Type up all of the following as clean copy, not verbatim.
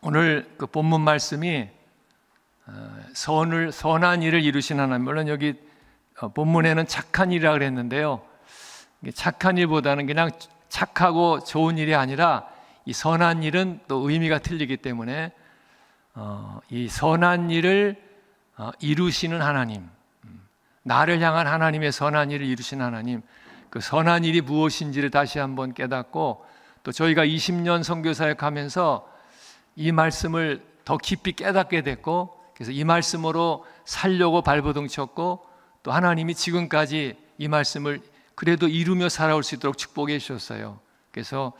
오늘 그 본문 말씀이 선한 일을 이루신 하나님, 물론 여기 본문에는 착한 일이라고 그랬는데요, 착한 일보다는 그냥 착하고 좋은 일이 아니라 이 선한 일은 또 의미가 틀리기 때문에 이 선한 일을 이루시는 하나님, 나를 향한 하나님의 선한 일을 이루신 하나님, 그 선한 일이 무엇인지를 다시 한번 깨닫고, 또 저희가 20년 선교사역하면서 이 말씀을 더 깊이 깨닫게 됐고, 그래서 이 말씀으로 살려고 발버둥 쳤고, 또 하나님이 지금까지 이 말씀을 그래도 이루며 살아올 수 있도록 축복해 주셨어요. 그래서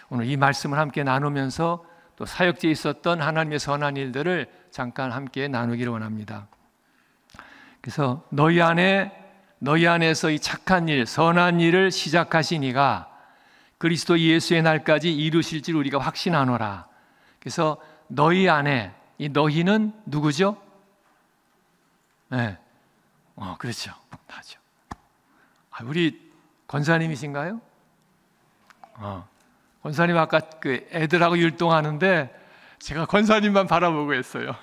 오늘 이 말씀을 함께 나누면서 또 사역지에 있었던 하나님의 선한 일들을 잠깐 함께 나누기를 원합니다. 그래서 너희 안에서 이 착한 일, 선한 일을 시작하신 이가 그리스도 예수의 날까지 이루실 줄 우리가 확신하노라. 그래서 너희 안에, 이 너희는 누구죠? 네, 그렇죠. 나죠. 우리 권사님이신가요? 권사님 아까 그 애들하고 율동하는데 제가 권사님만 바라보고 했어요.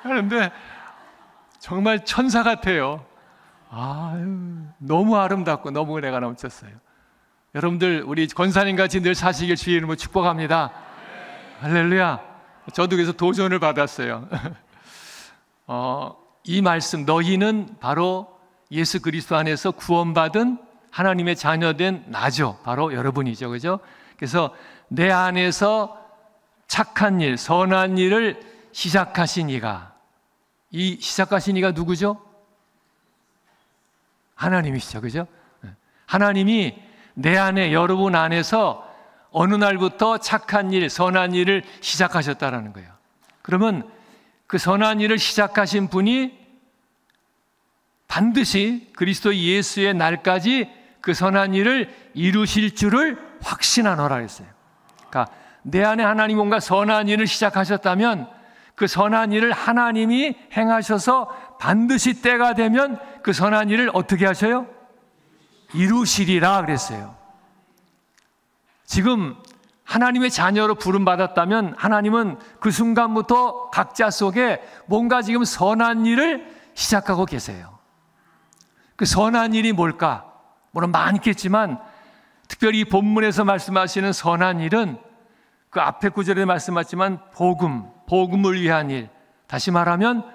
그런데 정말 천사 같아요. 너무 아름답고 너무 은혜가 넘쳤어요. 여러분들 우리 권사님같이 늘 사시길 주의 이름으로 축복합니다. 할렐루야. 저도 그래서 도전을 받았어요. 이 말씀, 너희는 바로 예수 그리스도 안에서 구원받은 하나님의 자녀된 나죠. 바로 여러분이죠. 그죠? 그래서 내 안에서 착한 일, 선한 일을 시작하신 이가, 이 시작하신 이가 누구죠? 하나님이시죠. 그죠? 하나님이 내 안에, 여러분 안에서 어느 날부터 착한 일, 선한 일을 시작하셨다라는 거예요. 그러면 그 선한 일을 시작하신 분이 반드시 그리스도 예수의 날까지 그 선한 일을 이루실 줄을 확신하노라 했어요. 그러니까 내 안에 하나님 뭔가 선한 일을 시작하셨다면 그 선한 일을 하나님이 행하셔서 반드시 때가 되면 그 선한 일을 어떻게 하셔요? 이루시리라 그랬어요. 지금 하나님의 자녀로 부름받았다면 하나님은 그 순간부터 각자 속에 뭔가 지금 선한 일을 시작하고 계세요. 그 선한 일이 뭘까? 물론 많겠지만 특별히 이 본문에서 말씀하시는 선한 일은 그 앞에 구절에 말씀하셨지만 복음을 위한 일, 다시 말하면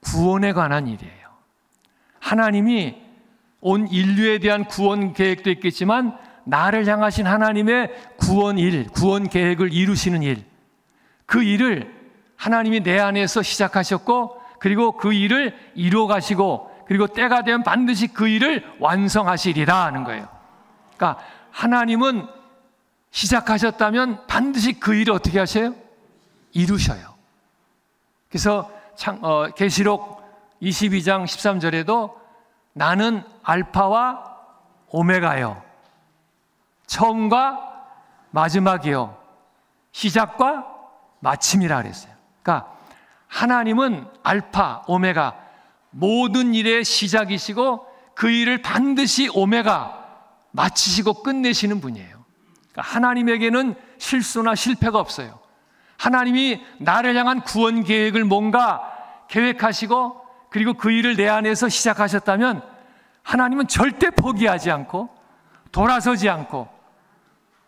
구원에 관한 일이에요. 하나님이 온 인류에 대한 구원 계획도 있겠지만 나를 향하신 하나님의 구원 계획을 이루시는 일, 그 일을 하나님이 내 안에서 시작하셨고, 그리고 그 일을 이루어 가시고, 그리고 때가 되면 반드시 그 일을 완성하시리라 하는 거예요. 그러니까 하나님은 시작하셨다면 반드시 그 일을 어떻게 하셔요? 이루셔요. 그래서 계시록 22장 13절에도 나는 알파와 오메가요, 처음과 마지막이요, 시작과 마침이라 그랬어요. 그러니까 하나님은 알파, 오메가, 모든 일의 시작이시고 그 일을 반드시 오메가, 마치시고 끝내시는 분이에요. 그러니까 하나님에게는 실수나 실패가 없어요. 하나님이 나를 향한 구원 계획을 뭔가 계획하시고 그리고 그 일을 내 안에서 시작하셨다면 하나님은 절대 포기하지 않고 돌아서지 않고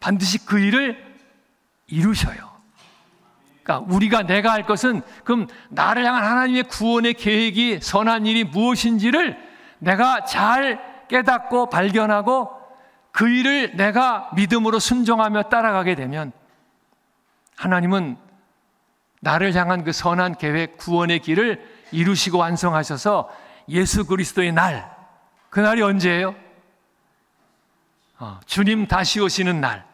반드시 그 일을 이루셔요. 그러니까 내가 할 것은, 그럼 나를 향한 하나님의 구원의 계획이, 선한 일이 무엇인지를 내가 잘 깨닫고 발견하고 그 일을 내가 믿음으로 순종하며 따라가게 되면 하나님은 나를 향한 그 선한 계획, 구원의 길을 이루시고 완성하셔서 예수 그리스도의 날, 그 날이 언제예요? 주님 다시 오시는 날,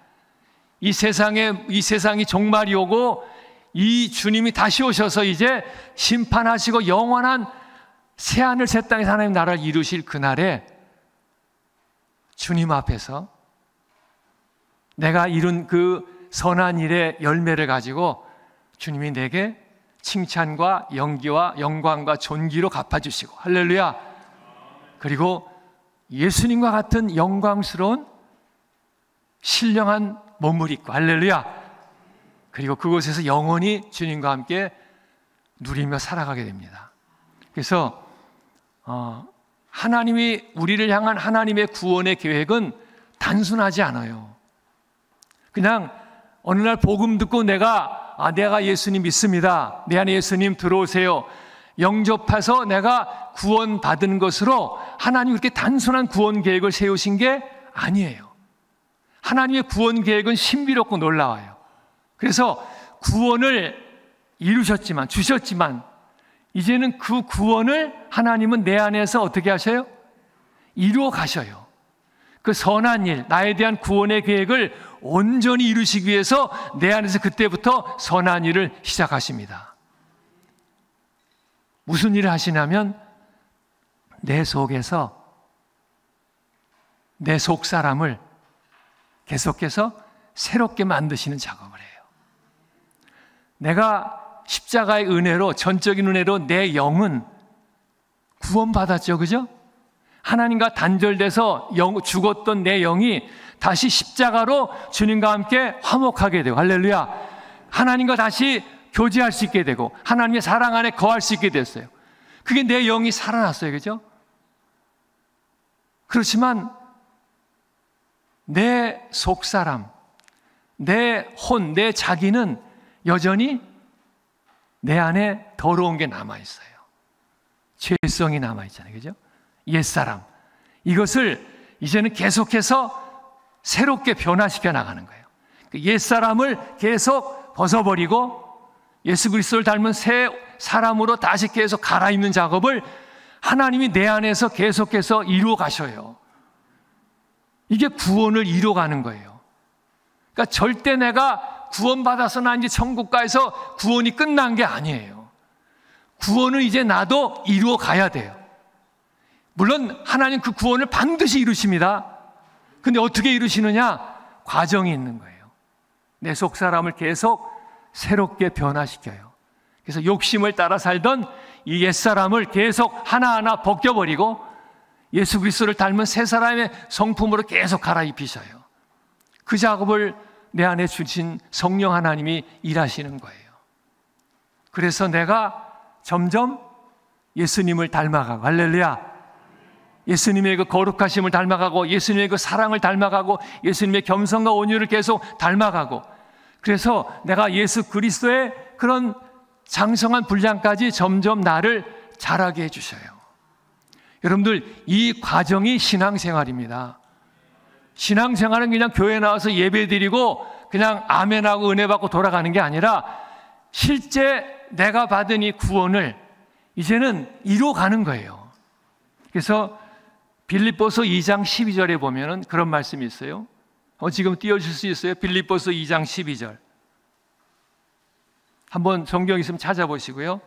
이 세상이 종말이 오고 이 주님이 다시 오셔서 이제 심판하시고 영원한 새하늘 새 땅에서 하나님 나라를 이루실 그날에 주님 앞에서 내가 이룬 그 선한 일의 열매를 가지고 주님이 내게 칭찬과 영기와 영광과 존귀로 갚아주시고, 할렐루야. 그리고 예수님과 같은 영광스러운 신령한 몸을 입고, 할렐루야, 그리고 그곳에서 영원히 주님과 함께 누리며 살아가게 됩니다. 그래서 하나님이 우리를 향한 하나님의 구원의 계획은 단순하지 않아요. 그냥 어느 날 복음 듣고 내가 예수님 믿습니다, 내 안에 예수님 들어오세요, 영접해서 내가 구원받은 것으로 하나님이 그렇게 단순한 구원 계획을 세우신 게 아니에요. 하나님의 구원 계획은 신비롭고 놀라워요. 그래서 구원을 이루셨지만, 주셨지만, 이제는 그 구원을 하나님은 내 안에서 어떻게 하셔요? 이루어 가셔요. 그 선한 일, 나에 대한 구원의 계획을 온전히 이루시기 위해서 내 안에서 그때부터 선한 일을 시작하십니다. 무슨 일을 하시냐면 내 속에서 내 속 사람을 계속해서 새롭게 만드시는 작업을 해요. 내가 십자가의 은혜로, 전적인 은혜로 내 영은 구원받았죠, 그죠? 하나님과 단절돼서 죽었던 내 영이 다시 십자가로 주님과 함께 화목하게 되고, 할렐루야, 하나님과 다시 교제할 수 있게 되고 하나님의 사랑 안에 거할 수 있게 됐어요. 그게 내 영이 살아났어요, 그죠? 그렇지만 내 속사람, 내 혼, 내 자기는 여전히 내 안에 더러운 게 남아있어요. 죄성이 남아있잖아요, 그죠? 옛사람, 이것을 이제는 계속해서 새롭게 변화시켜 나가는 거예요. 옛사람을 계속 벗어버리고 예수 그리스도를 닮은 새 사람으로 다시 계속 갈아입는 작업을 하나님이 내 안에서 계속해서 이루어 가셔요. 이게 구원을 이루어가는 거예요. 그러니까 절대 내가 구원받아서 나 이제 천국 가서 구원이 끝난 게 아니에요. 구원을 이제 나도 이루어 가야 돼요. 물론 하나님 그 구원을 반드시 이루십니다. 근데 어떻게 이루시느냐? 과정이 있는 거예요. 내 속 사람을 계속 새롭게 변화시켜요. 그래서 욕심을 따라 살던 이 옛사람을 계속 하나하나 벗겨버리고 예수 그리스도를 닮은 새 사람의 성품으로 계속 갈아입히셔요. 그 작업을 내 안에 주신 성령 하나님이 일하시는 거예요. 그래서 내가 점점 예수님을 닮아가고, 할렐루야, 예수님의 그 거룩하심을 닮아가고 예수님의 그 사랑을 닮아가고 예수님의 겸손과 온유를 계속 닮아가고, 그래서 내가 예수 그리스도의 그런 장성한 분량까지 점점 나를 자라게 해주셔요. 여러분들, 이 과정이 신앙생활입니다. 신앙생활은 그냥 교회 나와서 예배 드리고 그냥 아멘하고 은혜 받고 돌아가는 게 아니라 실제 내가 받은 이 구원을 이제는 이루어가는 거예요. 그래서 빌립보서 2장 12절에 보면은 그런 말씀이 있어요. 지금 띄워줄 수 있어요? 빌립보서 2장 12절. 한번 성경 있으면 찾아보시고요.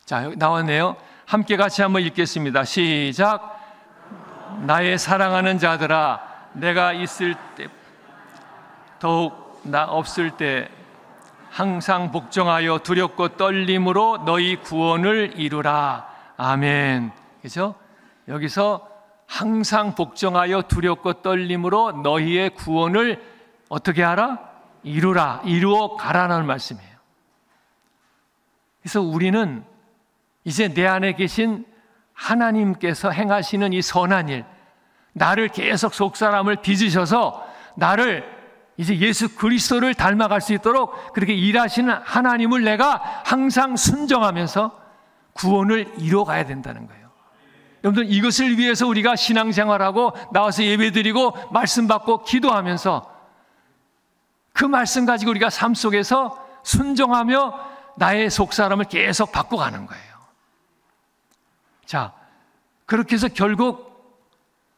자, 여기 나왔네요. 함께 같이 한번 읽겠습니다. 시작. 나의 사랑하는 자들아, 내가 있을 때 더욱 나 없을 때 항상 복종하여 두렵고 떨림으로 너희 구원을 이루라. 아멘. 그렇죠? 여기서 항상 복종하여 두렵고 떨림으로 너희의 구원을 어떻게 하라? 이루라. 이루어 가라는 말씀이에요. 그래서 우리는 이제 내 안에 계신 하나님께서 행하시는 이 선한 일, 나를 계속 속사람을 빚으셔서 나를 이제 예수 그리스도를 닮아갈 수 있도록 그렇게 일하시는 하나님을 내가 항상 순종하면서 구원을 이루어가야 된다는 거예요. 여러분들, 이것을 위해서 우리가 신앙생활하고 나와서 예배드리고 말씀 받고 기도하면서 그 말씀 가지고 우리가 삶 속에서 순종하며 나의 속사람을 계속 바꿔가는 거예요. 자, 그렇게 해서 결국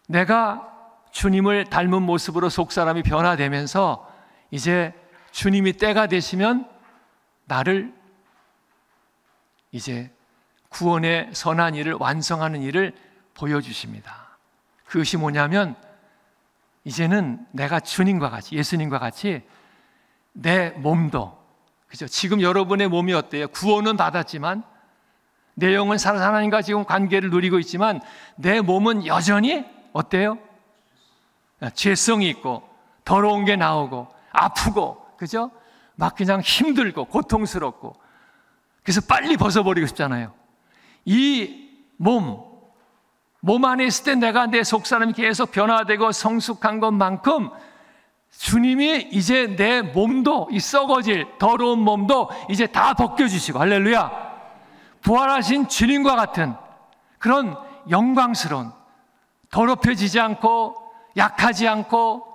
내가 주님을 닮은 모습으로 속사람이 변화되면서 이제 주님이 때가 되시면 나를 이제 구원의 선한 일을 완성하는 일을 보여주십니다. 그것이 뭐냐면 이제는 내가 주님과 같이, 예수님과 같이 내 몸도, 그죠? 지금 여러분의 몸이 어때요? 구원은 받았지만 내 영은 하나님과 지금 관계를 누리고 있지만 내 몸은 여전히 어때요? 죄성이 있고 더러운 게 나오고 아프고 그죠? 막 그냥 힘들고 고통스럽고, 그래서 빨리 벗어버리고 싶잖아요. 이 몸 안에 있을 때 내가 내 속사람이 계속 변화되고 성숙한 것만큼 주님이 이제 내 몸도, 이 썩어질 더러운 몸도 이제 다 벗겨주시고, 할렐루야, 부활하신 주님과 같은 그런 영광스러운, 더럽혀지지 않고 약하지 않고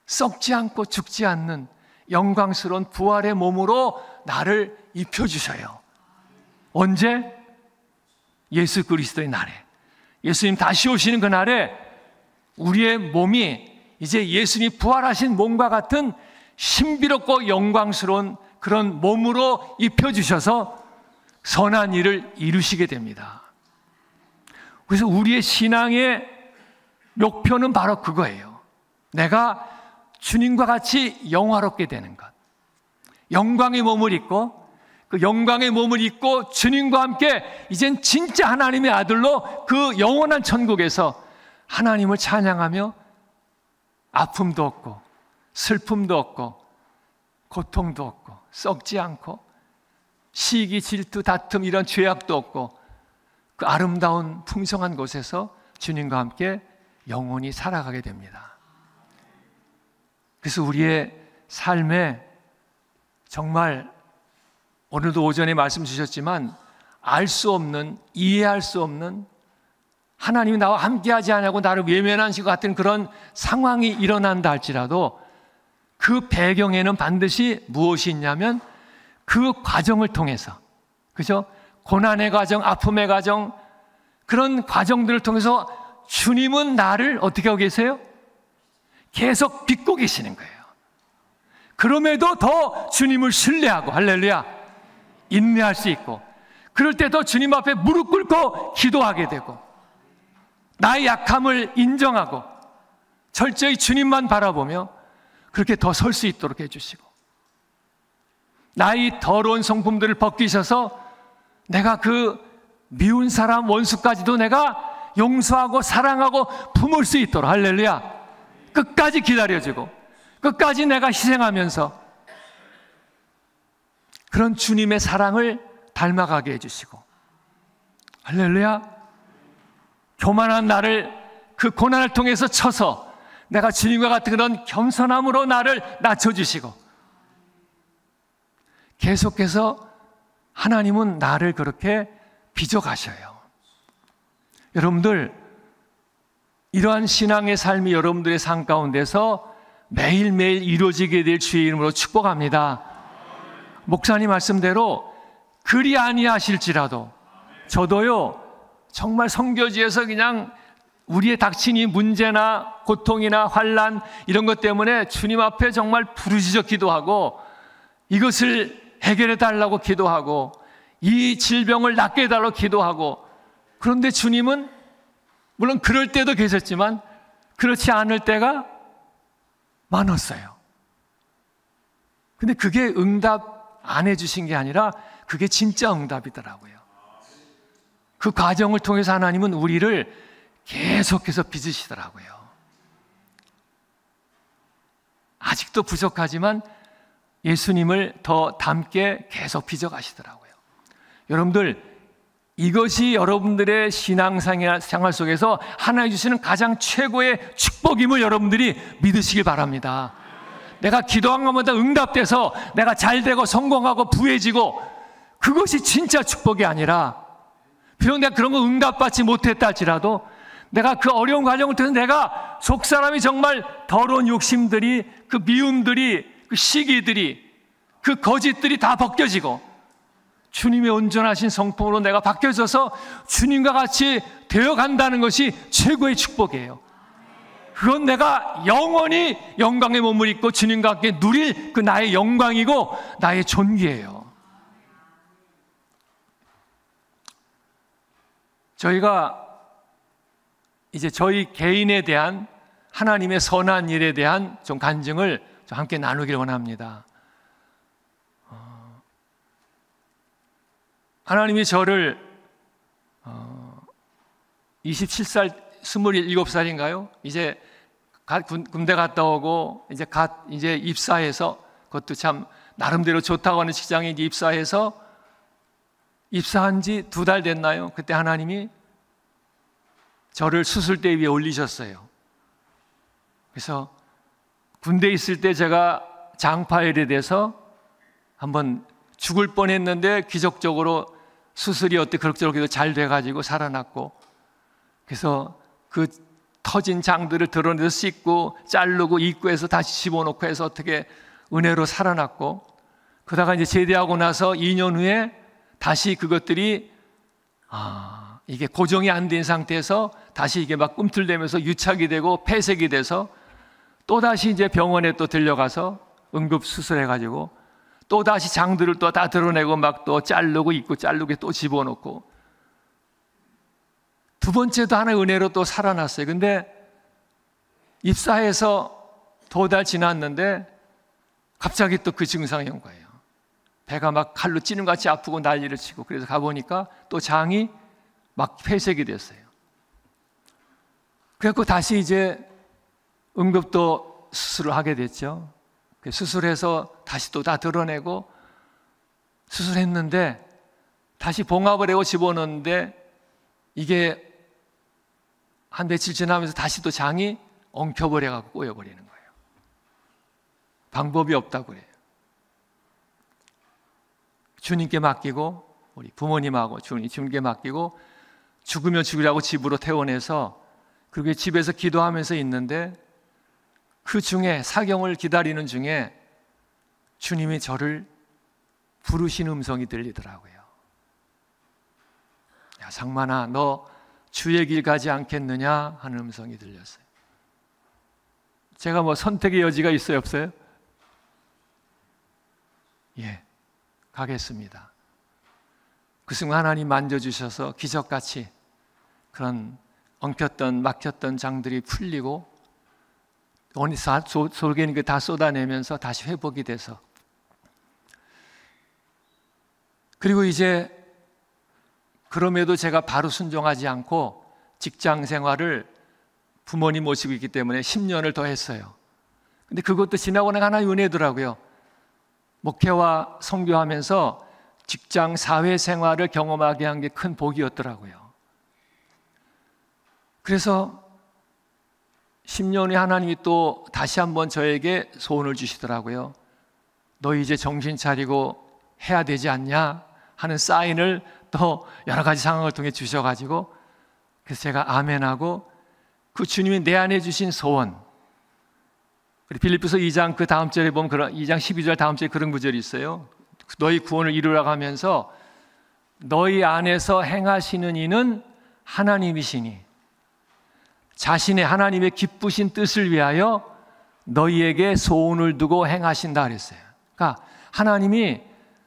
썩지 않고 죽지 않는 영광스러운 부활의 몸으로 나를 입혀주셔요. 언제? 예수 그리스도의 날에, 예수님 다시 오시는 그 날에 우리의 몸이 이제 예수님이 부활하신 몸과 같은 신비롭고 영광스러운 그런 몸으로 입혀주셔서 선한 일을 이루시게 됩니다. 그래서 우리의 신앙의 목표는 바로 그거예요. 내가 주님과 같이 영화롭게 되는 것, 영광의 몸을 입고, 그 영광의 몸을 입고 주님과 함께 이젠 진짜 하나님의 아들로 그 영원한 천국에서 하나님을 찬양하며 아픔도 없고 슬픔도 없고 고통도 없고 썩지 않고 시기, 질투, 다툼 이런 죄악도 없고 그 아름다운 풍성한 곳에서 주님과 함께 영원히 살아가게 됩니다. 그래서 우리의 삶에 정말 오늘도 오전에 말씀 주셨지만 알 수 없는, 이해할 수 없는, 하나님이 나와 함께하지 않냐고 나를 외면하신 것 같은 그런 상황이 일어난다 할지라도 그 배경에는 반드시 무엇이 있냐면 그 과정을 통해서, 그죠? 고난의 과정, 아픔의 과정, 그런 과정들을 통해서 주님은 나를 어떻게 하고 계세요? 계속 빚고 계시는 거예요. 그럼에도 더 주님을 신뢰하고, 할렐루야, 인내할 수 있고, 그럴 때 더 주님 앞에 무릎 꿇고 기도하게 되고, 나의 약함을 인정하고 철저히 주님만 바라보며 그렇게 더 설 수 있도록 해주시고, 나의 더러운 성품들을 벗기셔서 내가 그 미운 사람 원수까지도 내가 용서하고 사랑하고 품을 수 있도록, 할렐루야, 끝까지 기다려주고 끝까지 내가 희생하면서 그런 주님의 사랑을 닮아가게 해주시고, 할렐루야, 교만한 나를 그 고난을 통해서 쳐서 내가 주님과 같은 그런 겸손함으로 나를 낮춰주시고, 계속해서 하나님은 나를 그렇게 빚어가셔요. 여러분들, 이러한 신앙의 삶이 여러분들의 삶 가운데서 매일매일 이루어지게 될 주의 이름으로 축복합니다. 목사님 말씀대로 그리 아니하실지라도 저도요, 정말 선교지에서 그냥 우리의 닥친 이 문제나 고통이나 환난 이런 것 때문에 주님 앞에 정말 부르짖어 기도하고 이것을 해결해 달라고 기도하고 이 질병을 낫게 해달라고 기도하고, 그런데 주님은 물론 그럴 때도 계셨지만 그렇지 않을 때가 많았어요. 근데 그게 응답 안 해주신 게 아니라 그게 진짜 응답이더라고요. 그 과정을 통해서 하나님은 우리를 계속해서 빚으시더라고요. 아직도 부족하지만 예수님을 더 닮게 계속 빚어가시더라고요. 여러분들, 이것이 여러분들의 신앙생활 속에서 하나님 주시는 가장 최고의 축복임을 여러분들이 믿으시길 바랍니다. 내가 기도한 것마다 응답돼서 내가 잘되고 성공하고 부해지고, 그것이 진짜 축복이 아니라, 비록 내가 그런 거 응답받지 못했다 할지라도 내가 그 어려운 과정을 통해서 내가 속사람이 정말 더러운 욕심들이, 그 미움들이, 그 시기들이, 그 거짓들이 다 벗겨지고 주님의 온전하신 성품으로 내가 바뀌어져서 주님과 같이 되어간다는 것이 최고의 축복이에요. 그건 내가 영원히 영광의 몸을 입고 주님과 함께 누릴 그 나의 영광이고 나의 존귀예요. 저희가 이제 저희 개인에 대한 하나님의 선한 일에 대한 좀 간증을 좀 함께 나누길 원합니다. 하나님이 저를 27살, 27살인가요? 이제 군대 갔다 오고 이제 입사해서, 그것도 참 나름대로 좋다고 하는 직장에 이제 입사해서 입사한 지 2달 됐나요? 그때 하나님이 저를 수술대 위에 올리셨어요. 그래서 군대에 있을 때 제가 장파열에 대해서 한번 죽을 뻔했는데 기적적으로 수술이 어떻게 그럭저럭 잘 돼가지고 살아났고, 그래서 그 터진 장들을 드러내서 씻고 자르고 입구에서 다시 집어넣고 해서 어떻게 은혜로 살아났고, 그러다가 이제 제대하고 나서 2년 후에 다시 그것들이 이게 고정이 안 된 상태에서 다시 이게 막 꿈틀대면서 유착이 되고 폐색이 돼서 또 다시 이제 병원에 또 들려가서 응급 수술해가지고 또 다시 장들을 또 다 드러내고 막 또 자르고 입고 자르고 또 집어넣고, 2번째도 하나의 은혜로 또 살아났어요. 근데 입사해서 2달 지났는데 갑자기 또 그 증상이 온 거예요. 배가 막 칼로 찌는 것 같이 아프고 난리를 치고, 그래서 가보니까 또 장이 막 폐색이 됐어요. 그래서 다시 이제 응급도 수술을 하게 됐죠. 수술해서 다시 또 다 드러내고 수술했는데 다시 봉합을 하고 집어넣는데 이게 한 며칠 지나면서 다시 또 장이 엉켜버려갖고 꼬여버리는 거예요. 방법이 없다고 그래요. 주님께 맡기고, 우리 부모님하고 주님께 맡기고, 죽으면 죽으라고 집으로 태워내서 그렇게 집에서 기도하면서 있는데, 그 중에 사경을 기다리는 중에 주님이 저를 부르시는 음성이 들리더라고요. 야, 상만아, 너 주의 길 가지 않겠느냐 하는 음성이 들렸어요. 제가 뭐 선택의 여지가 있어요, 없어요? 예, 가겠습니다. 그 순간 하나님 만져주셔서 기적같이 그런 엉켰던 막혔던 장들이 풀리고 속에 있는 게 다 쏟아내면서 다시 회복이 돼서, 그리고 이제 그럼에도 제가 바로 순종하지 않고 직장 생활을 부모님 모시고 있기 때문에 10년을 더 했어요. 근데 그것도 지나고 나서 하나의 은혜더라고요. 목회와 선교하면서 직장 사회생활을 경험하게 한 게 큰 복이었더라고요. 그래서 10년 후에 하나님이 또 다시 한번 저에게 소원을 주시더라고요. 너 이제 정신 차리고 해야 되지 않냐 하는 사인을 또 여러 가지 상황을 통해 주셔가지고, 그래서 제가 아멘하고, 그 주님이 내 안에 주신 소원, 우리 빌립보서 2장 그 다음 절에 보면 2장 12절 다음 절에 그런 구절이 있어요. 너희 구원을 이루라고 하면서 너희 안에서 행하시는 이는 하나님이시니 자신의 하나님의 기쁘신 뜻을 위하여 너희에게 소원을 두고 행하신다 그랬어요. 그러니까 하나님이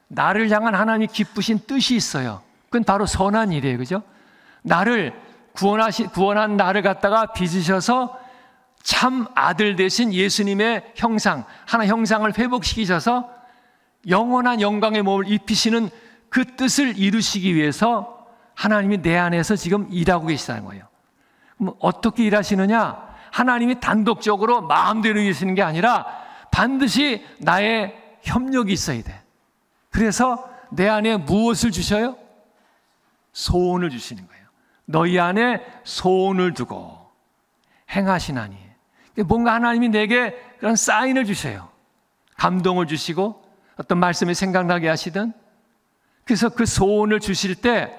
나를 향한 하나님이 기쁘신 뜻이 있어요. 그건 바로 선한 일이에요. 그죠? 나를 구원한 나를 갖다가 빚으셔서 참 아들 되신 예수님의 형상, 하나 형상을 회복시키셔서 영원한 영광의 몸을 입히시는 그 뜻을 이루시기 위해서 하나님이 내 안에서 지금 일하고 계시다는 거예요. 그럼 어떻게 일하시느냐? 하나님이 단독적으로 마음대로 일하시는 게 아니라 반드시 나의 협력이 있어야 돼. 그래서 내 안에 무엇을 주셔요? 소원을 주시는 거예요. 너희 안에 소원을 두고 행하시나니. 뭔가 하나님이 내게 그런 사인을 주셔요. 감동을 주시고 어떤 말씀이 생각나게 하시든. 그래서 그 소원을 주실 때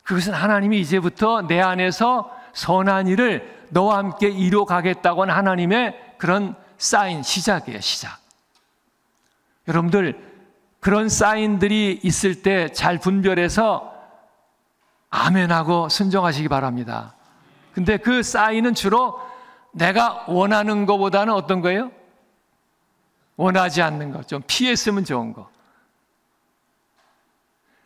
그것은 하나님이 이제부터 내 안에서 선한 일을 너와 함께 이루어가겠다고 하는 하나님의 그런 사인, 시작이에요. 시작. 여러분들 그런 사인들이 있을 때 잘 분별해서 아멘하고 순종하시기 바랍니다. 근데 그 사인은 주로 내가 원하는 것보다는 어떤 거예요? 원하지 않는 것, 좀 피했으면 좋은 거.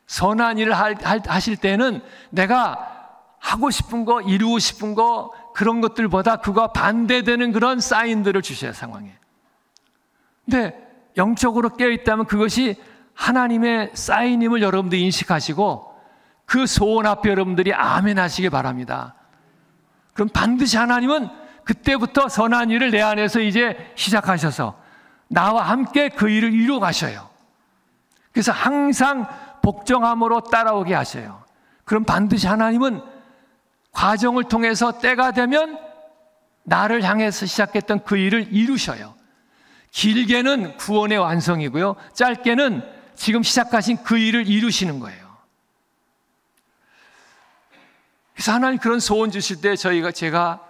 선한 일을 하실 때는 내가 하고 싶은 거, 이루고 싶은 거, 그런 것들보다 그거와 반대되는 그런 사인들을 주셔야 상황에. 근데 영적으로 깨어있다면 그것이 하나님의 사인임을 여러분들 인식하시고 그 소원 앞에 여러분들이 아멘 하시기 바랍니다. 그럼 반드시 하나님은 그때부터 선한 일을 내 안에서 이제 시작하셔서 나와 함께 그 일을 이루어 가셔요. 그래서 항상 복종함으로 따라오게 하셔요. 그럼 반드시 하나님은 과정을 통해서 때가 되면 나를 향해서 시작했던 그 일을 이루셔요. 길게는 구원의 완성이고요, 짧게는 지금 시작하신 그 일을 이루시는 거예요. 그래서 하나님 그런 소원 주실 때 제가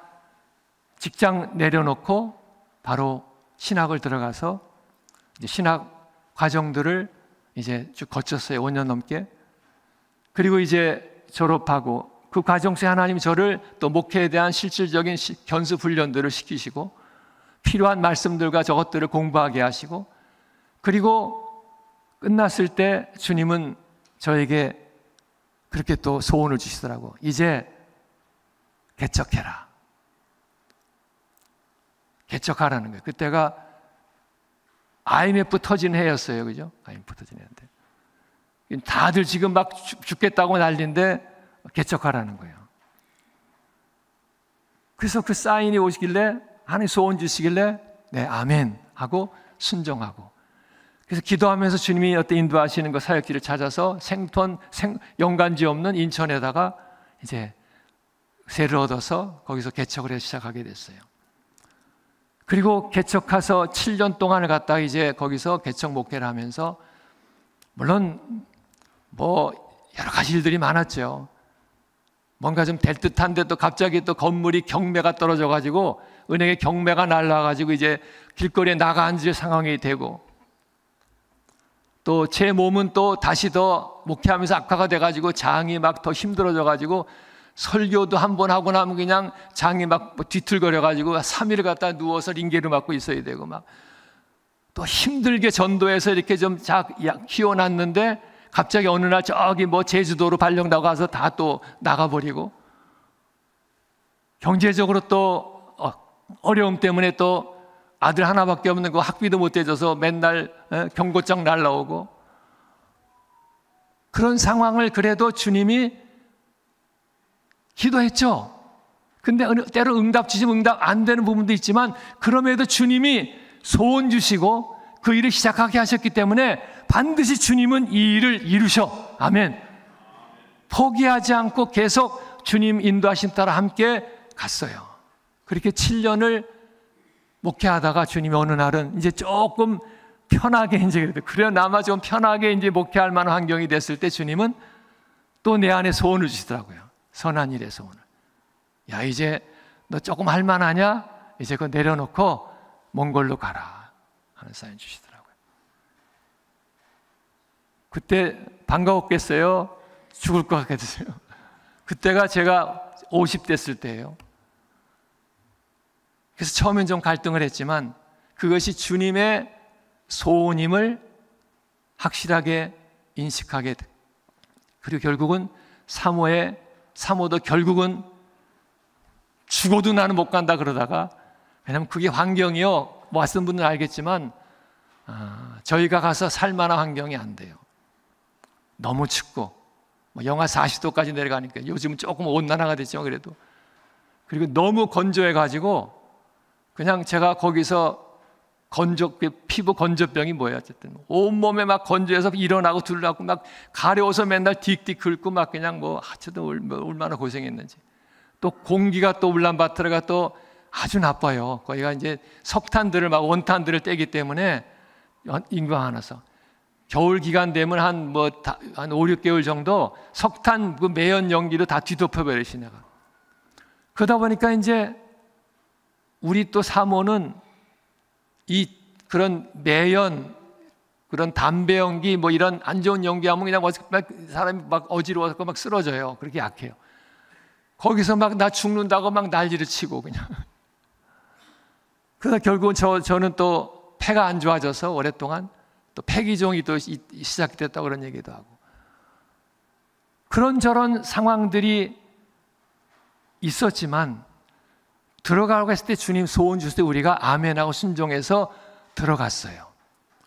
직장 내려놓고 바로 신학을 들어가서 이제 신학 과정들을 이제 쭉 거쳤어요. 5년 넘게. 그리고 이제 졸업하고 그 과정 속에 하나님이 저를 또 목회에 대한 실질적인 견수 훈련들을 시키시고 필요한 말씀들과 저것들을 공부하게 하시고, 그리고 끝났을 때 주님은 저에게 그렇게 또 소원을 주시더라고. 이제 개척해라. 개척하라는 거예요. 그때가 IMF 터진 해였어요. 그죠? IMF 터진 해인데 다들 지금 막 죽겠다고 난리인데 개척하라는 거예요. 그래서 그 사인이 오시길래, 하나님 소원 주시길래 네, 아멘 하고 순종하고, 그래서 기도하면서 주님이 어떤 인도하시는 그 사역지를 찾아서 연관지 없는 인천에다가 이제 세를 얻어서 거기서 개척을 해서 시작하게 됐어요. 그리고 개척해서 7년 동안을 갖다가 이제 거기서 개척 목회를 하면서, 물론 뭐 여러 가지 일들이 많았죠. 뭔가 좀 될 듯한데 또 갑자기 또 건물이 경매가 떨어져 가지고 은행에 경매가 날라 가지고 이제 길거리에 나가 앉을 상황이 되고, 또 제 몸은 또 다시 더 목회하면서 악화가 돼 가지고 장이 막 더 힘들어져 가지고 설교도 한 번 하고 나면 그냥 장이 막 뒤틀거려 가지고 3일을 갖다 누워서 링게를 맞고 있어야 되고, 막 또 힘들게 전도해서 이렇게 좀 키워놨는데 갑자기 어느 날 저기 뭐 제주도로 발령 나가서 다 또 나가버리고, 경제적으로 또 어려움 때문에 또 아들 하나밖에 없는 거 학비도 못 대줘서 맨날 경고장 날라오고, 그런 상황을 그래도 주님이 기도했죠. 근데 때로 응답 주시면 응답 안 되는 부분도 있지만, 그럼에도 주님이 소원 주시고 그 일을 시작하게 하셨기 때문에 반드시 주님은 이 일을 이루셔. 아멘. 포기하지 않고 계속 주님 인도하심 따라 함께 갔어요. 그렇게 7년을 목회하다가 주님이 어느 날은 이제 조금 편하게 이제 그래 나마 좀 편하게 이제 목회할 만한 환경이 됐을 때 주님은 또 내 안에 소원을 주시더라고요. 선한 일의 소원을. 야, 이제 너 조금 할 만하냐? 이제 그거 내려놓고 몽골로 가라 하는 사인 주시더라고요. 그때 반가웠겠어요? 죽을 것 같겠어요? 그때가 제가 50 됐을 때예요. 그래서 처음엔 좀 갈등을 했지만 그것이 주님의 소원임을 확실하게 인식하게 돼. 그리고 결국은 사모도 결국은 죽어도 나는 못 간다 그러다가, 왜냐하면 그게 환경이요, 뭐 왔던 분들은 알겠지만 저희가 가서 살 만한 환경이 안 돼요. 너무 춥고 뭐 영하 40도까지 내려가니까, 요즘은 조금 온난화가 됐지만 그래도, 그리고 너무 건조해가지고 그냥 제가 거기서 피부 건조병이 뭐예요? 어쨌든 온몸에 막 건조해서 일어나고 둘러나고 막 가려워서 맨날 딕딕 긁고 막 그냥 뭐 하여튼 얼마나 고생했는지. 또 공기가 또 울란바토르가 또 아주 나빠요. 거기가 이제 석탄들을 막 원탄들을 떼기 때문에 인구가 많아서 겨울 기간 되면 한 5, 6개월 정도 석탄 그 매연 연기로 다 뒤덮여 버리시네요. 그러다 보니까 이제 우리 또 사모는 그런 매연, 그런 담배 연기, 뭐 이런 안 좋은 연기하면 그냥 사람이 막 어지러워서 막 쓰러져요. 그렇게 약해요. 거기서 막 나 죽는다고 막 난리를 치고 그냥. 그러다 결국은 저는 또 폐가 안 좋아져서 오랫동안 또 폐기종이 또 시작됐다고 그런 얘기도 하고. 그런저런 상황들이 있었지만 들어가고 했을 때 주님 소원 주실 때 우리가 아멘하고 순종해서 들어갔어요.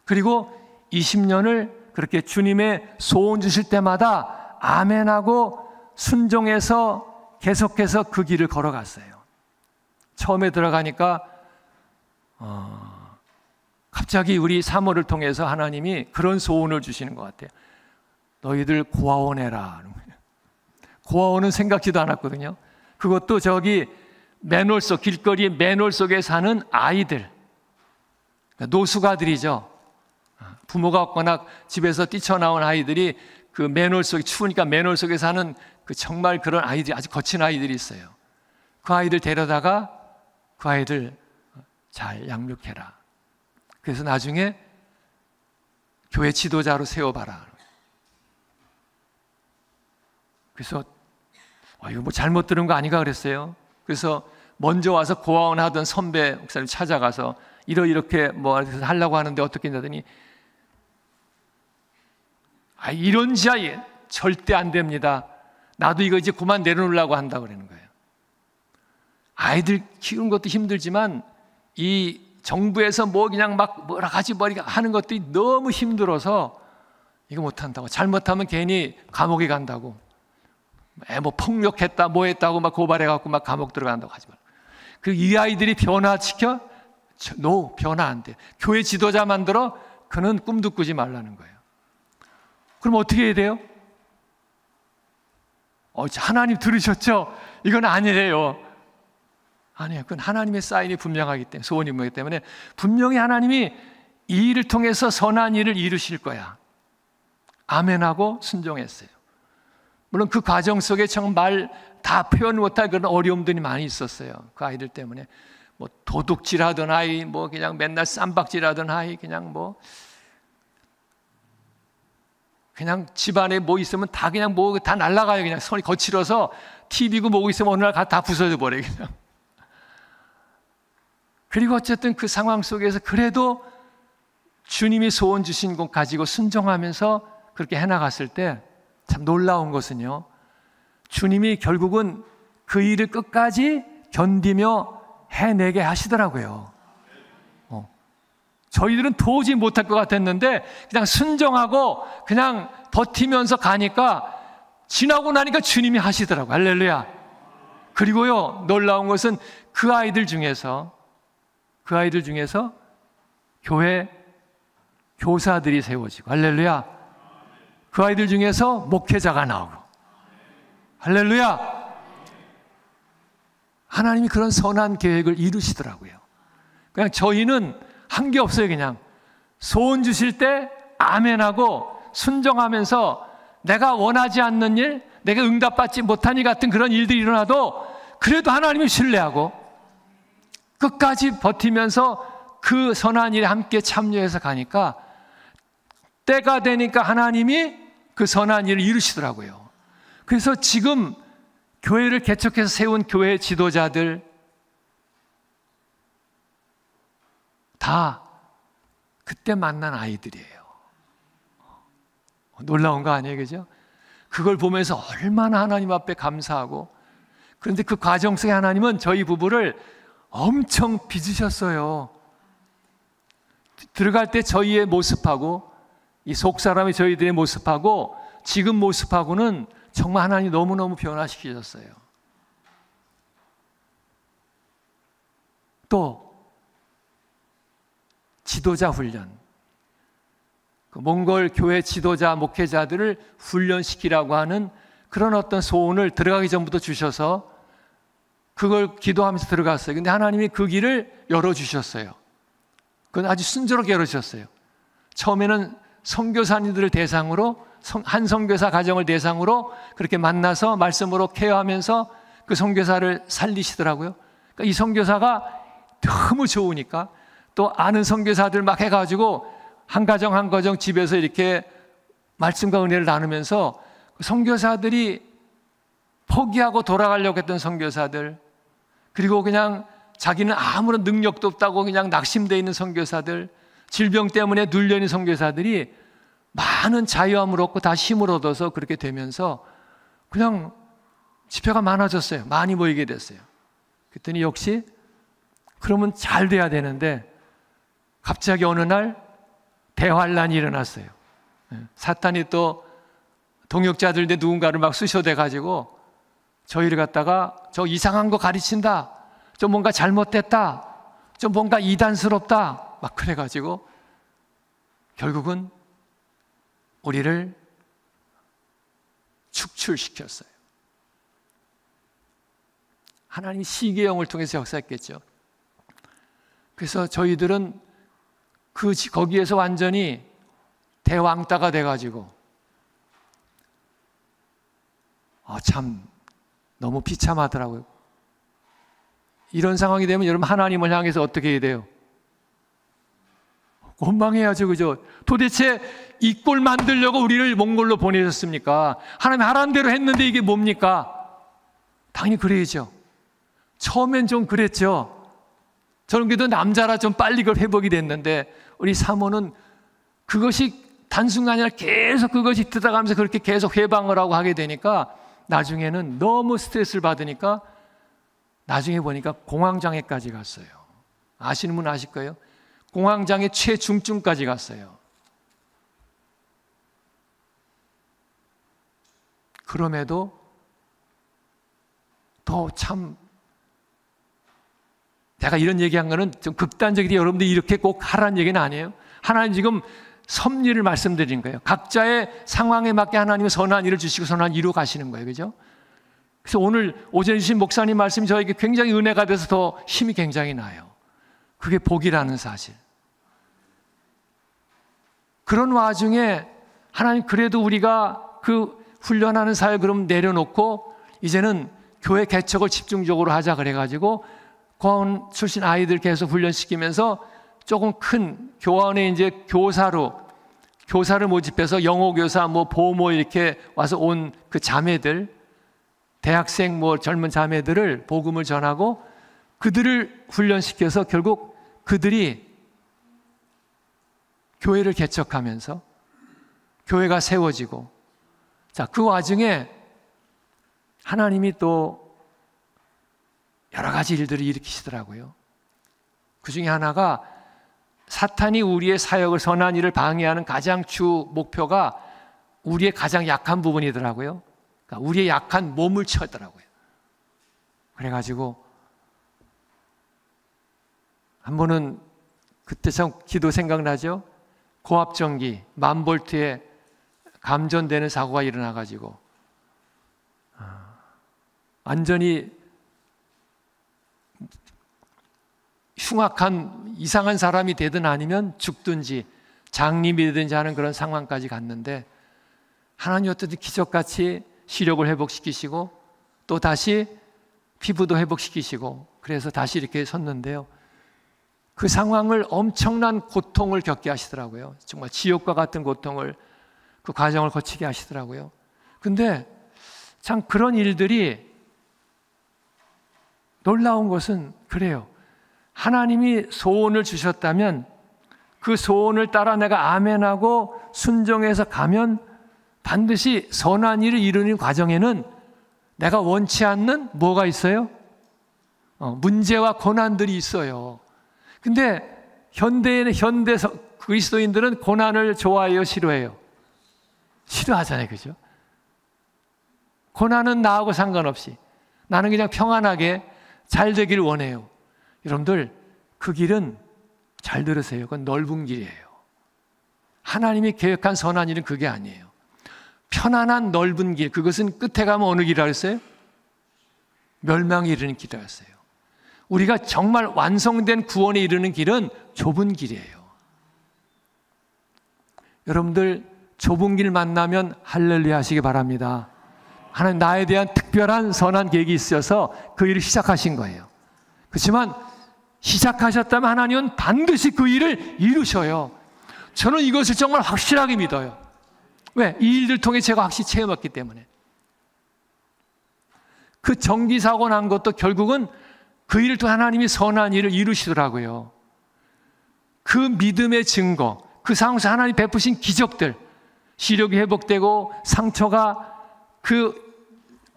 그리고 20년을 그렇게 주님의 소원 주실 때마다 아멘하고 순종해서 계속해서 그 길을 걸어갔어요. 처음에 들어가니까 갑자기 우리 사모를 통해서 하나님이 그런 소원을 주시는 것 같아요. 너희들 고아원 해라. 고아원은 생각지도 않았거든요. 그것도 저기 맨홀 속, 길거리 맨홀 속에 사는 아이들, 노숙아들이죠. 부모가 없거나 집에서 뛰쳐나온 아이들이 그 맨홀 속에, 추우니까 맨홀 속에 사는 그 정말 그런 아이들이, 아주 거친 아이들이 있어요. 그 아이들 데려다가 그 아이들 잘 양육해라. 그래서 나중에 교회 지도자로 세워봐라. 그래서 이거 뭐 잘못 들은 거 아닌가 그랬어요. 그래서 먼저 와서 고아원 하던 선배 목사님 찾아가서 이렇게 뭐 하려고 하는데 어떻게 했더니 이런 지하 절대 안 됩니다. 나도 이거 이제 그만 내려놓으려고 한다 그러는 거예요. 아이들 키우는 것도 힘들지만 이 정부에서 뭐 그냥 막 뭐라 가지 머리가 하는 것들이 너무 힘들어서 이거 못한다고, 잘못하면 괜히 감옥에 간다고, 뭐 폭력했다 뭐 했다고 막 고발해갖고 막 감옥 들어간다고 하지 말고. 그리고 이 아이들이 변화시켜? 변화 안 돼. 교회 지도자 만들어? 그는 꿈도 꾸지 말라는 거예요. 그럼 어떻게 해야 돼요? 하나님 들으셨죠? 이건 아니래요. 아니에요. 그건 하나님의 사인이 분명하기 때문에, 소원이 분명하기 때문에 분명히 하나님이 이 일을 통해서 선한 일을 이루실 거야. 아멘하고 순종했어요. 물론 그 과정 속에 정말 다 표현 못할 그런 어려움들이 많이 있었어요. 그 아이들 때문에 뭐 도둑질하던 아이, 뭐 그냥 맨날 쌈박질하던 아이, 그냥 집안에 뭐 있으면 다 그냥 뭐 다 날아가요. 그냥 손이 거칠어서 TV고 뭐고 있으면 어느 날 다 부서져 버려요. 그냥. 그리고 어쨌든 그 상황 속에서 그래도 주님이 소원 주신 것 가지고 순종하면서 그렇게 해나갔을 때 참 놀라운 것은요, 주님이 결국은 그 일을 끝까지 견디며 해내게 하시더라고요. 저희들은 도저히 못할 것 같았는데 그냥 순종하고 그냥 버티면서 가니까 지나고 나니까 주님이 하시더라고요. 할렐루야. 그리고요, 놀라운 것은 그 아이들 중에서 교회 교사들이 세워지고, 할렐루야. 그 아이들 중에서 목회자가 나오고, 할렐루야. 하나님이 그런 선한 계획을 이루시더라고요. 그냥 저희는 한 게 없어요. 그냥 소원 주실 때 아멘하고 순종하면서 내가 원하지 않는 일, 내가 응답받지 못한 일 같은 그런 일들이 일어나도 그래도 하나님을 신뢰하고 끝까지 버티면서 그 선한 일에 함께 참여해서 가니까 때가 되니까 하나님이 그 선한 일을 이루시더라고요. 그래서 지금 교회를 개척해서 세운 교회 지도자들 다 그때 만난 아이들이에요. 놀라운 거 아니에요, 그죠? 그걸 보면서 얼마나 하나님 앞에 감사하고, 그런데 그 과정 속에 하나님은 저희 부부를 엄청 빚으셨어요. 들어갈 때 저희의 모습하고 이 속사람이 저희들의 모습하고 지금 모습하고는 정말 하나님 너무너무 변화시키셨어요. 또 지도자 훈련, 그 몽골 교회 지도자 목회자들을 훈련시키라고 하는 그런 어떤 소원을 들어가기 전부터 주셔서 그걸 기도하면서 들어갔어요. 근데 하나님이 그 길을 열어주셨어요. 그건 아주 순조롭게 열어주셨어요. 처음에는 선교사님들을 대상으로, 한 선교사 가정을 대상으로 그렇게 만나서 말씀으로 케어하면서 그 선교사를 살리시더라고요. 그러니까 이 선교사가 너무 좋으니까 또 아는 선교사들 막 해가지고 한 가정 한 가정 집에서 이렇게 말씀과 은혜를 나누면서 선교사들이 포기하고 돌아가려고 했던 선교사들, 그리고 그냥 자기는 아무런 능력도 없다고 그냥 낙심되어 있는 선교사들, 질병 때문에 눌려있는 선교사들이 많은 자유함을 얻고 다 힘을 얻어서 그렇게 되면서 그냥 집회가 많아졌어요. 많이 모이게 됐어요. 그랬더니 역시 그러면 잘 돼야 되는데 갑자기 어느 날 대환란이 일어났어요. 사탄이 또 동역자들인데 누군가를 막 쑤셔대 가지고 저희를 갖다가 저 이상한 거 가르친다, 좀 뭔가 잘못됐다, 좀 뭔가 이단스럽다, 막 그래가지고 결국은 우리를 축출시켰어요. 하나님이 시계형을 통해서 역사했겠죠. 그래서 저희들은 거기에서 완전히 대왕따가 돼가지고 참 너무 비참하더라고요. 이런 상황이 되면 여러분 하나님을 향해서 어떻게 해야 돼요? 원망해야죠, 그죠? 도대체 이 꼴 만들려고 우리를 몽골로 보내셨습니까? 하나님 하라는 대로 했는데 이게 뭡니까? 당연히 그래야죠. 처음엔 좀 그랬죠. 저는 그래도 남자라 좀 빨리 그걸 회복이 됐는데, 우리 사모는 그것이 단순이 아니라 계속 그것이 들어가면서 그렇게 계속 회방을 하고 하게 되니까 나중에는 너무 스트레스를 받으니까 나중에 보니까 공황장애까지 갔어요. 아시는 분 아실 거예요? 공황장애 최중증까지 갔어요. 그럼에도 더 참, 제가 이런 얘기한 거는 좀 극단적이지 여러분들이 이렇게 꼭 하라는 얘기는 아니에요. 하나님 지금 섭리를 말씀드린 거예요. 각자의 상황에 맞게 하나님은 선한 일을 주시고 선한 일로 가시는 거예요. 그죠? 그래서 오늘 오전에 주신 목사님 말씀이 저에게 굉장히 은혜가 돼서 더 힘이 굉장히 나요. 그게 복이라는 사실. 그런 와중에 하나님 그래도 우리가 그 훈련하는 사역 그럼 내려놓고 이제는 교회 개척을 집중적으로 하자 그래가지고 고아원 출신 아이들 계속 훈련시키면서 조금 큰 교원에 이제 교사를 모집해서 영어 교사, 보모 이렇게 와서 온 그 자매들, 대학생 젊은 자매들을 복음을 전하고 그들을 훈련시켜서 결국 그들이 교회를 개척하면서 교회가 세워지고, 자, 그 와중에 하나님이 또 여러 가지 일들을 일으키시더라고요. 그 중에 하나가 사탄이 우리의 사역을, 선한 일을 방해하는 가장 주 목표가 우리의 가장 약한 부분이더라고요. 그러니까 우리의 약한 몸을 치더라고요. 그래가지고 한 번은 그때 참 기도 생각나죠? 고압전기 10,000볼트에 감전되는 사고가 일어나가지고 완전히 흉악한 이상한 사람이 되든 아니면 죽든지 장님이 되든지 하는 그런 상황까지 갔는데 하나님 어떻게 기적같이 시력을 회복시키시고 또 다시 피부도 회복시키시고 그래서 다시 이렇게 섰는데요. 그 상황을 엄청난 고통을 겪게 하시더라고요. 정말 지옥과 같은 고통을, 그 과정을 거치게 하시더라고요. 근데 참 그런 일들이 놀라운 것은 그래요. 하나님이 소원을 주셨다면 그 소원을 따라 내가 아멘하고 순종해서 가면 반드시 선한 일을 이루는 과정에는 내가 원치 않는 뭐가 있어요? 문제와 고난들이 있어요. 근데 현대 그리스도인들은 고난을 좋아해요, 싫어해요? 싫어하잖아요, 그죠? 고난은 나하고 상관없이 나는 그냥 평안하게 잘 되길 원해요. 여러분들, 그 길은 잘 들으세요. 그건 넓은 길이에요. 하나님이 계획한 선한 일은 그게 아니에요. 편안한 넓은 길, 그것은 끝에 가면 어느 길이라고 했어요? 멸망에 이르는 길이었어요. 우리가 정말 완성된 구원에 이르는 길은 좁은 길이에요. 여러분들 좁은 길 만나면 할렐루야 하시기 바랍니다. 하나님 나에 대한 특별한 선한 계획이 있어서 그 일을 시작하신 거예요. 그렇지만 시작하셨다면 하나님은 반드시 그 일을 이루셔요. 저는 이것을 정말 확실하게 믿어요. 왜? 이 일들 통해 제가 확실히 체험했기 때문에. 그 전기 사고 난 것도 결국은 그 일을 또 하나님이 선한 일을 이루시더라고요. 그 믿음의 증거, 그 상황에서 하나님 베푸신 기적들, 시력이 회복되고 상처가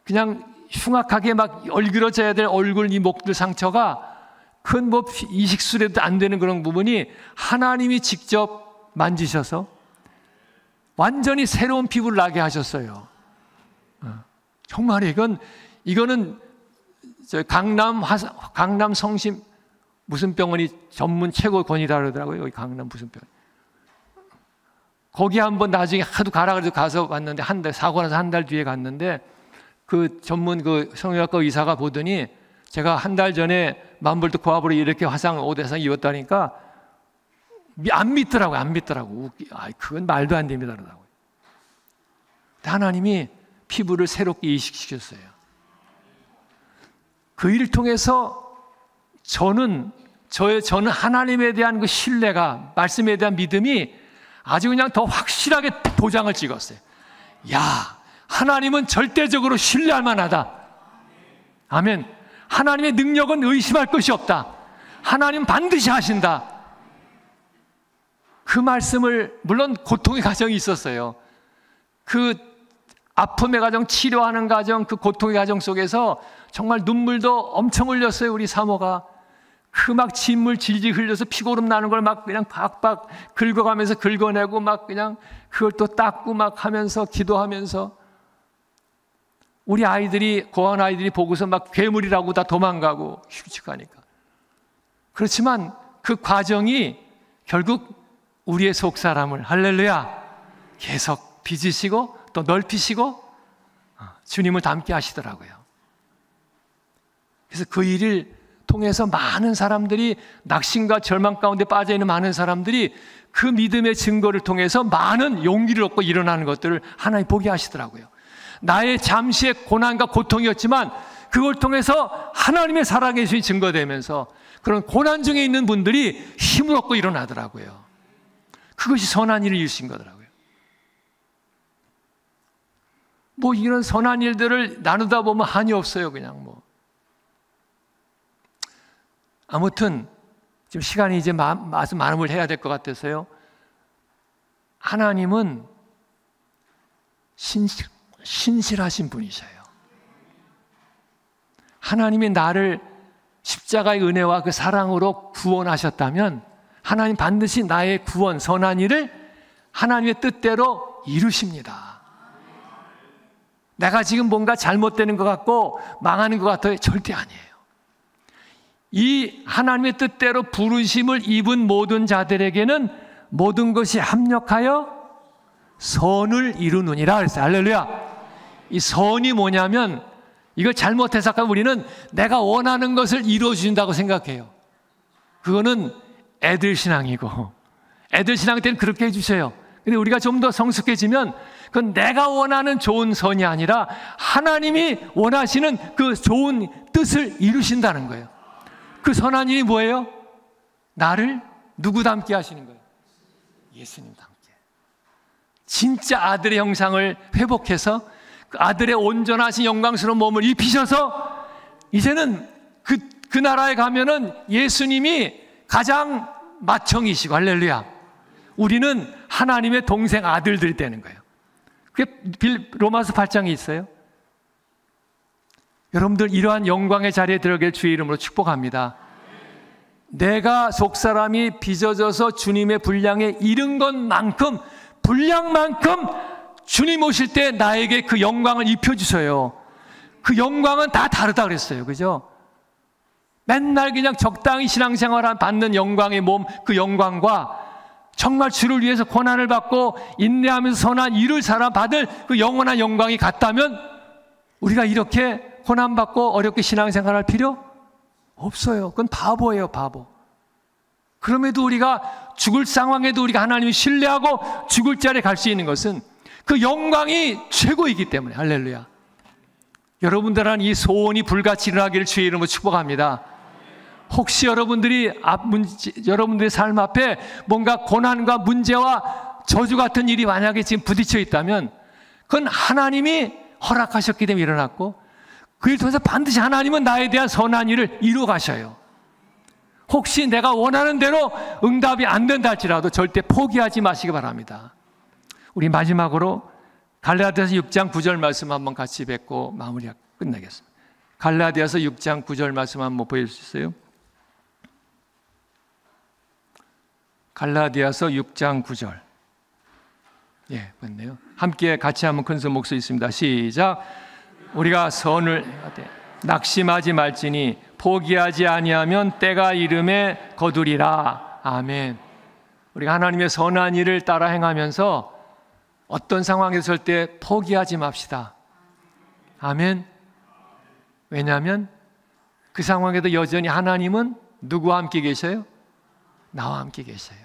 그냥 흉악하게 막 얼그러져야 될 얼굴, 이 목들 상처가 큰 이식술에도 안 되는 그런 부분이 하나님이 직접 만지셔서 완전히 새로운 피부를 나게 하셨어요. 정말 이거는 저 강남 성심 무슨 병원이 전문 최고 권위다 그러더라고요. 여기 강남 무슨 병원. 거기 한번 나중에 하도 가라 그래서 가서 왔는데 사고 나서 한 달 뒤에 갔는데 그 전문 그 성형외과 의사가 보더니 제가 한 달 전에 만불도 고압으로 이렇게 오대상 입었다니까 안 믿더라고요. 안 믿더라고. 그건 말도 안 됩니다 그러더라고요. 하나님이 피부를 새롭게 이식시켰어요. 그 일을 통해서 저는 하나님에 대한 그 신뢰가, 말씀에 대한 믿음이 아주 그냥 더 확실하게 도장을 찍었어요. 야, 하나님은 절대적으로 신뢰할 만하다. 아멘. 하나님의 능력은 의심할 것이 없다. 하나님 반드시 하신다. 그 말씀을, 물론 고통의 과정이 있었어요. 그 아픔의 과정, 치료하는 과정, 그 고통의 과정 속에서 정말 눈물도 엄청 흘렸어요. 우리 사모가 그 막 진물 질질 흘려서 피고름 나는 걸 막 그냥 박박 긁어가면서 긁어내고 막 그냥 그걸 또 닦고 막 하면서 기도하면서, 우리 아이들이, 고아원 아이들이 보고서 막 괴물이라고 다 도망가고 흉측하니까. 그렇지만 그 과정이 결국 우리의 속사람을, 할렐루야, 계속 빚으시고 또 넓히시고 주님을 닮게 하시더라고요. 그래서 그 일을 통해서 많은 사람들이, 낙심과 절망 가운데 빠져있는 많은 사람들이 그 믿음의 증거를 통해서 많은 용기를 얻고 일어나는 것들을 하나님 보게 하시더라고요. 나의 잠시의 고난과 고통이었지만 그걸 통해서 하나님의 살아계심이 증거되면서 그런 고난 중에 있는 분들이 힘을 얻고 일어나더라고요. 그것이 선한 일을 이루신 거더라고요. 뭐 이런 선한 일들을 나누다 보면 한이 없어요. 그냥 뭐. 아무튼 지금 시간이 이제 마무리를 해야 될 것 같아서요. 하나님은 신실하신 분이셔요. 하나님이 나를 십자가의 은혜와 그 사랑으로 구원하셨다면 하나님 반드시 나의 구원, 선한 일을 하나님의 뜻대로 이루십니다. 내가 지금 뭔가 잘못되는 것 같고 망하는 것 같아요? 절대 아니에요. 이 하나님의 뜻대로 부르심을 입은 모든 자들에게는 모든 것이 합력하여 선을 이루느니라 그랬어요. 할렐루야. 이 선이 뭐냐면, 이걸 잘못해서 우리는 내가 원하는 것을 이루어준다고 생각해요. 그거는 애들 신앙이고, 애들 신앙 때는 그렇게 해주셔요. 근데 우리가 좀 더 성숙해지면 그건 내가 원하는 좋은 선이 아니라 하나님이 원하시는 그 좋은 뜻을 이루신다는 거예요. 그 선한 일이 뭐예요? 나를 누구 닮게 하시는 거예요? 예수님 닮게. 진짜 아들의 형상을 회복해서 그 아들의 온전하신 영광스러운 몸을 입히셔서 이제는 그 나라에 가면은 예수님이 가장 맏형이시고, 할렐루야, 우리는 하나님의 동생 아들들이 되는 거예요. 그게 로마서 8장에 있어요. 여러분들 이러한 영광의 자리에 들어갈 주의 이름으로 축복합니다. 내가 속사람이 빚어져서 주님의 분량에 이른 것만큼, 분량만큼 주님 오실 때 나에게 그 영광을 입혀주셔요. 그 영광은 다 다르다 그랬어요. 그죠? 맨날 그냥 적당히 신앙생활 받는 영광의 몸, 그 영광과 정말 주를 위해서 고난을 받고 인내하면서 선한 일을 살아 받을 그 영원한 영광이 같다면 우리가 이렇게 고난받고 어렵게 신앙생활할 필요 없어요. 그건 바보예요, 바보. 그럼에도 우리가 죽을 상황에도 우리가 하나님을 신뢰하고 죽을 자리에 갈 수 있는 것은 그 영광이 최고이기 때문에. 할렐루야. 여러분들은 이 소원이 불같이 일어나기를 주의 이름으로 축복합니다. 혹시 여러분들의 삶 앞에 뭔가 고난과 문제와 저주 같은 일이 만약에 지금 부딪혀 있다면 그건 하나님이 허락하셨기 때문에 일어났고, 그 일 통해서 반드시 하나님은 나에 대한 선한 일을 이루어 가셔요. 혹시 내가 원하는 대로 응답이 안 된다 할지라도 절대 포기하지 마시기 바랍니다. 우리 마지막으로 갈라디아서 6장 9절 말씀 한번 같이 뵙고 마무리 끝내겠습니다. 갈라디아서 6장 9절 말씀 한번 보여줄 수 있어요? 갈라디아서 6장 9절. 예, 맞네요. 함께 같이 한번 큰 소리 목소리 있습니다. 시작. 우리가 선을 낙심하지 말지니 포기하지 아니하면 때가 이름에 거두리라. 아멘. 우리가 하나님의 선한 일을 따라 행하면서 어떤 상황에서 절대 포기하지 맙시다. 아멘. 왜냐하면 그 상황에도 여전히 하나님은 누구와 함께 계셔요? 나와 함께 계셔요.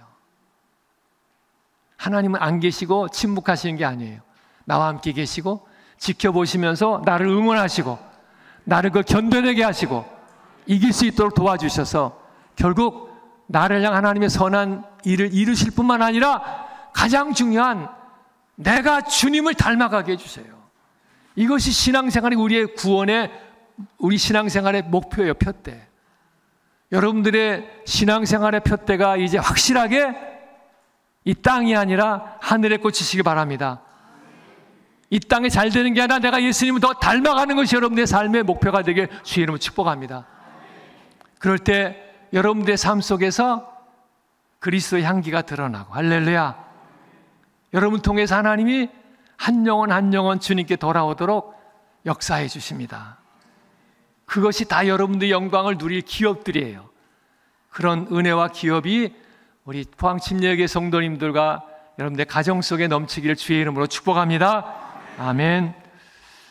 하나님은 안 계시고 침묵하시는 게 아니에요. 나와 함께 계시고 지켜보시면서 나를 응원하시고 나를 견뎌내게 하시고 이길 수 있도록 도와주셔서 결국 나를 향한 하나님의 선한 일을 이루실 뿐만 아니라 가장 중요한 내가 주님을 닮아가게 해주세요. 이것이 신앙생활이 우리의 구원의 우리 신앙생활의 목표예요. 표대. 여러분들의 신앙생활의 표대가 이제 확실하게 이 땅이 아니라 하늘에 꽂히시기 바랍니다. 이 땅에 잘 되는 게 아니라 내가 예수님을 더 닮아가는 것이 여러분들의 삶의 목표가 되길 주의 이름으로 축복합니다. 그럴 때 여러분들의 삶 속에서 그리스도의 향기가 드러나고, 할렐루야. 여러분 통해서 하나님이 한 영혼 한 영혼 주님께 돌아오도록 역사해 주십니다. 그것이 다 여러분들의 영광을 누릴 기업들이에요. 그런 은혜와 기업이 우리 포항 침례교회 성도님들과 여러분들의 가정 속에 넘치기를 주의 이름으로 축복합니다. 아멘.